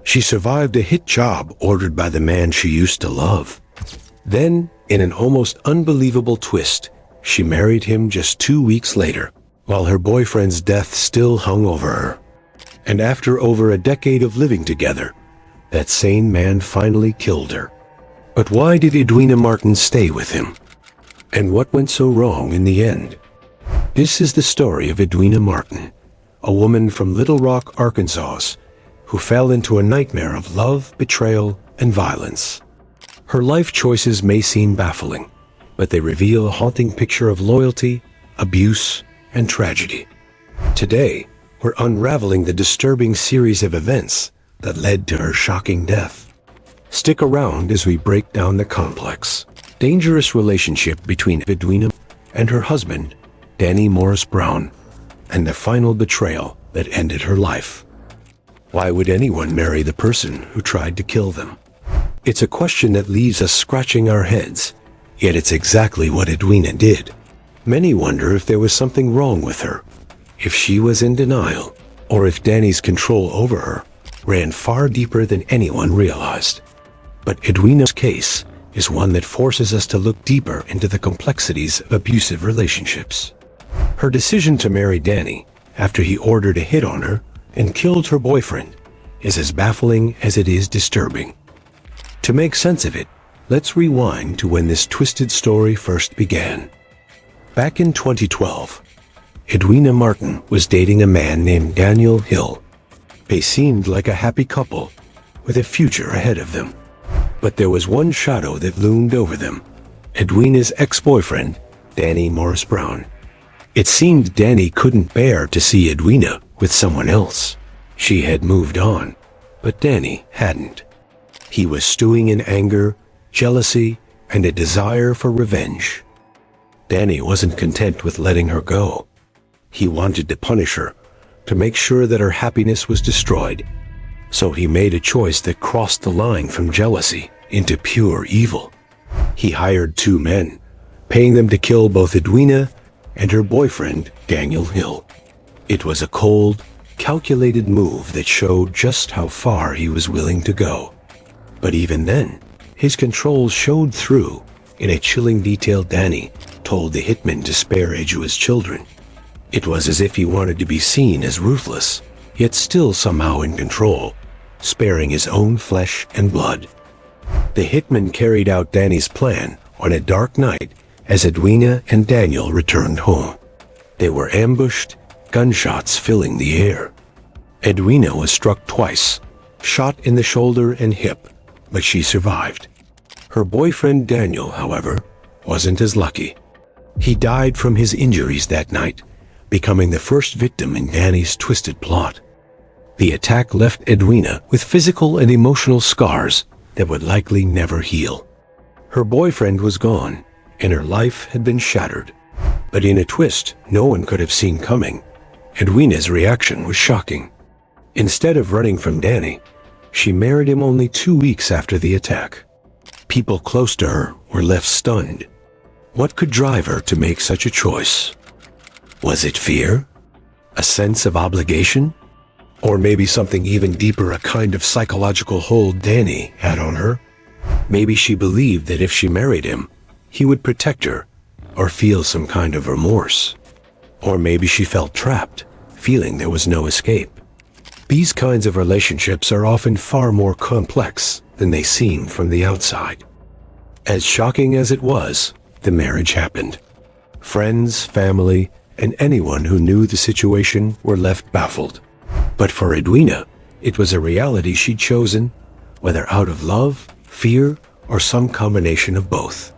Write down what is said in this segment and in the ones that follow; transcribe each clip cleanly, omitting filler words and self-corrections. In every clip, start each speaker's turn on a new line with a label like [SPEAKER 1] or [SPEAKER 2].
[SPEAKER 1] She survived a hit job ordered by the man she used to love. Then, in an almost unbelievable twist, she married him just 2 weeks later, while her boyfriend's death still hung over her. And after over a decade of living together, that same man finally killed her. But why did Edwina Martin stay with him? And what went so wrong in the end? This is the story of Edwina Martin, a woman from Little Rock, Arkansas, who fell into a nightmare of love, betrayal, and violence. Her life choices may seem baffling, but they reveal a haunting picture of loyalty, abuse, and tragedy. Today, we're unraveling the disturbing series of events that led to her shocking death. Stick around as we break down the complex, dangerous relationship between Edwina and her husband, Danny Maurice Brown, and the final betrayal that ended her life. Why would anyone marry the person who tried to kill them? It's a question that leaves us scratching our heads, yet it's exactly what Edwina did. Many wonder if there was something wrong with her, if she was in denial, or if Danny's control over her ran far deeper than anyone realized. But Edwina's case is one that forces us to look deeper into the complexities of abusive relationships. Her decision to marry Danny after he ordered a hit on her and killed her boyfriend is as baffling as it is disturbing. To make sense of it, let's rewind to when this twisted story first began. Back in 2012, Edwina Martin was dating a man named Daniel Hill. They seemed like a happy couple with a future ahead of them. But there was one shadow that loomed over them: Edwina's ex-boyfriend, Danny Maurice Brown. It seemed Danny couldn't bear to see Edwina with someone else. She had moved on, but Danny hadn't. He was stewing in anger, jealousy, and a desire for revenge. Danny wasn't content with letting her go. He wanted to punish her, to make sure that her happiness was destroyed. So he made a choice that crossed the line from jealousy into pure evil. He hired 2 men, paying them to kill both Edwina and her boyfriend, Daniel Hill. It was a cold, calculated move that showed just how far he was willing to go. But even then, his control showed through in a chilling detail Danny told the hitmen to spare Edwina's children. It was as if he wanted to be seen as ruthless, yet still somehow in control, sparing his own flesh and blood. The hitmen carried out Danny's plan on a dark night as Edwina and Daniel returned home. They were ambushed, gunshots filling the air. Edwina was struck twice, shot in the shoulder and hip, but she survived. Her boyfriend Daniel, however, wasn't as lucky. He died from his injuries that night, becoming the first victim in Danny's twisted plot. The attack left Edwina with physical and emotional scars that would likely never heal. Her boyfriend was gone, and her life had been shattered. But in a twist no one could have seen coming, Edwina's reaction was shocking. Instead of running from Danny, she married him only 2 weeks after the attack. People close to her were left stunned. What could drive her to make such a choice? Was it fear? A sense of obligation? Or maybe something even deeper, a kind of psychological hold Danny had on her? Maybe she believed that if she married him, he would protect her, or feel some kind of remorse. Or maybe she felt trapped, feeling there was no escape. These kinds of relationships are often far more complex than they seem from the outside. As shocking as it was, the marriage happened. Friends, family, and anyone who knew the situation were left baffled. But for Edwina, it was a reality she'd chosen, whether out of love, fear, or some combination of both.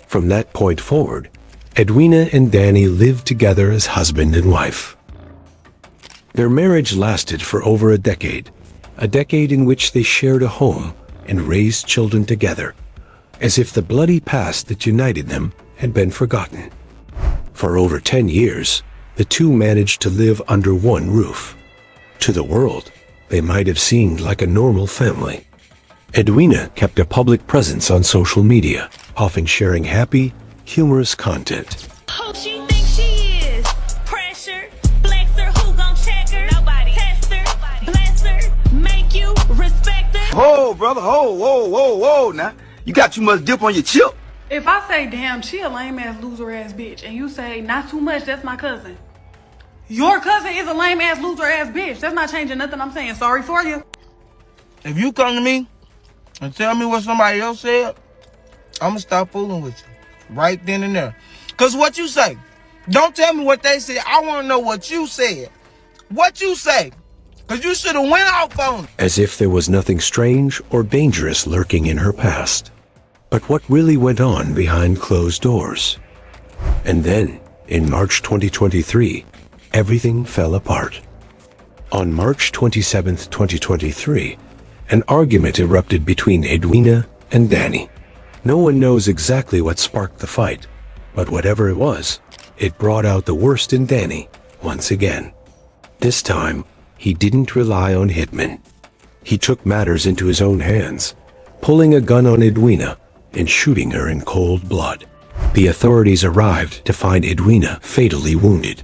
[SPEAKER 1] From that point forward, Edwina and Danny lived together as husband and wife. Their marriage lasted for over a decade in which they shared a home and raised children together, as if the bloody past that united them had been forgotten. For over 10 years, the two managed to live under one roof. To the world, they might have seemed like a normal family. Edwina kept a public presence on social media, often sharing happy, humorous content.
[SPEAKER 2] Who she thinks she is? Pressure, flex her, who gon' check her? Nobody. Test her, bless her, make you respect
[SPEAKER 3] Whoa, brother, whoa, now. You got too much dip on your chip.
[SPEAKER 4] If I say, damn, she a lame-ass, loser-ass bitch, and you say, not too much, that's my cousin. Your cousin is a lame-ass, loser-ass bitch. That's not changing nothing I'm saying. Sorry for you.
[SPEAKER 5] If you come to me and tell me what somebody else said, I'm gonna stop fooling with you. Right then and there. Cause what you say, don't tell me what they said. I wanna know what you said. What you say. Cause you should have went off on it.
[SPEAKER 1] As if there was nothing strange or dangerous lurking in her past. But what really went on behind closed doors? And then, in March 2023, everything fell apart. On March 27, 2023, an argument erupted between Edwina and Danny. No one knows exactly what sparked the fight, but whatever it was, it brought out the worst in Danny once again. This time, he didn't rely on hitmen. He took matters into his own hands, pulling a gun on Edwina and shooting her in cold blood. The authorities arrived to find Edwina fatally wounded.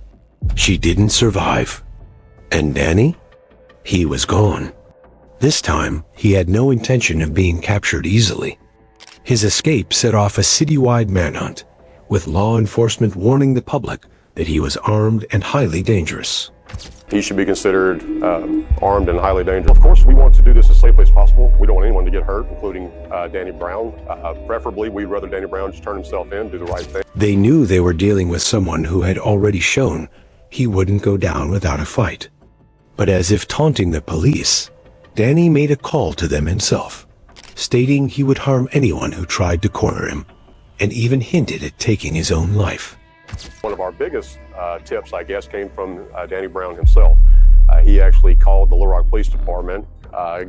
[SPEAKER 1] She didn't survive. And Danny? He was gone. This time, he had no intention of being captured easily. His escape set off a citywide manhunt, with law enforcement warning the public that he was armed and highly dangerous.
[SPEAKER 6] He should be considered armed and highly dangerous. Of course, we want to do this as safely as possible. We don't want anyone to get hurt, including Danny Brown. Preferably, we'd rather Danny Brown just turn himself in, do the right thing.
[SPEAKER 1] They knew they were dealing with someone who had already shown he wouldn't go down without a fight. But as if taunting the police, Danny made a call to them himself, stating he would harm anyone who tried to corner him, and even hinted at taking his own life.
[SPEAKER 6] One of our biggest tips, I guess, came from Danny Brown himself. He actually called the Little Rock Police Department,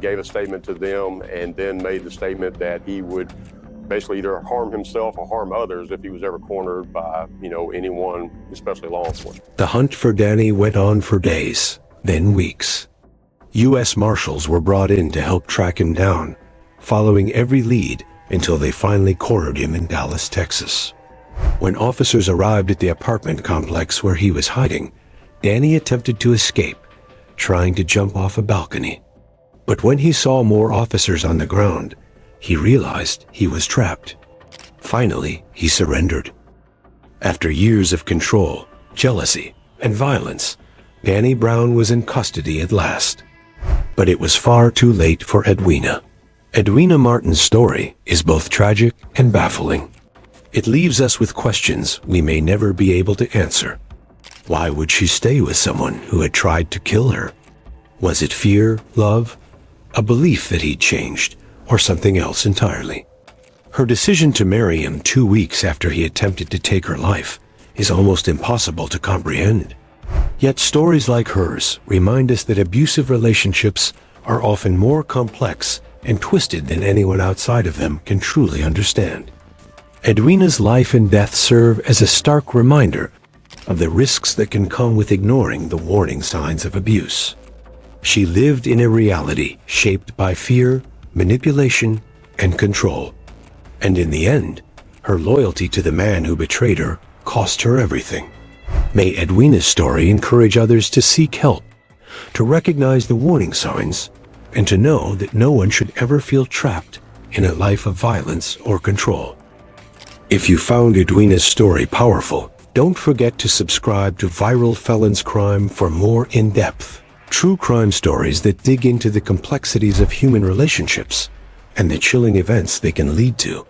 [SPEAKER 6] gave a statement to them, and then made the statement that he would basically either harm himself or harm others if he was ever cornered by, anyone, especially law enforcement.
[SPEAKER 1] The hunt for Danny went on for days, then weeks. U.S. Marshals were brought in to help track him down, following every lead until they finally cornered him in Dallas, Texas. When officers arrived at the apartment complex where he was hiding, Danny attempted to escape, trying to jump off a balcony. But when he saw more officers on the ground, he realized he was trapped. Finally, he surrendered. After years of control, jealousy, and violence, Danny Brown was in custody at last. But it was far too late for Edwina. Edwina Martin's story is both tragic and baffling. It leaves us with questions we may never be able to answer. Why would she stay with someone who had tried to kill her? Was it fear, love, a belief that he'd changed, or something else entirely? Her decision to marry him 2 weeks after he attempted to take her life is almost impossible to comprehend. Yet stories like hers remind us that abusive relationships are often more complex and twisted than anyone outside of them can truly understand. Edwina's life and death serve as a stark reminder of the risks that can come with ignoring the warning signs of abuse. She lived in a reality shaped by fear, manipulation, and control. And in the end, her loyalty to the man who betrayed her cost her everything. May Edwina's story encourage others to seek help, to recognize the warning signs, and to know that no one should ever feel trapped in a life of violence or control. If you found Edwina's story powerful, don't forget to subscribe to Viral Felons Crime for more in-depth, true crime stories that dig into the complexities of human relationships and the chilling events they can lead to.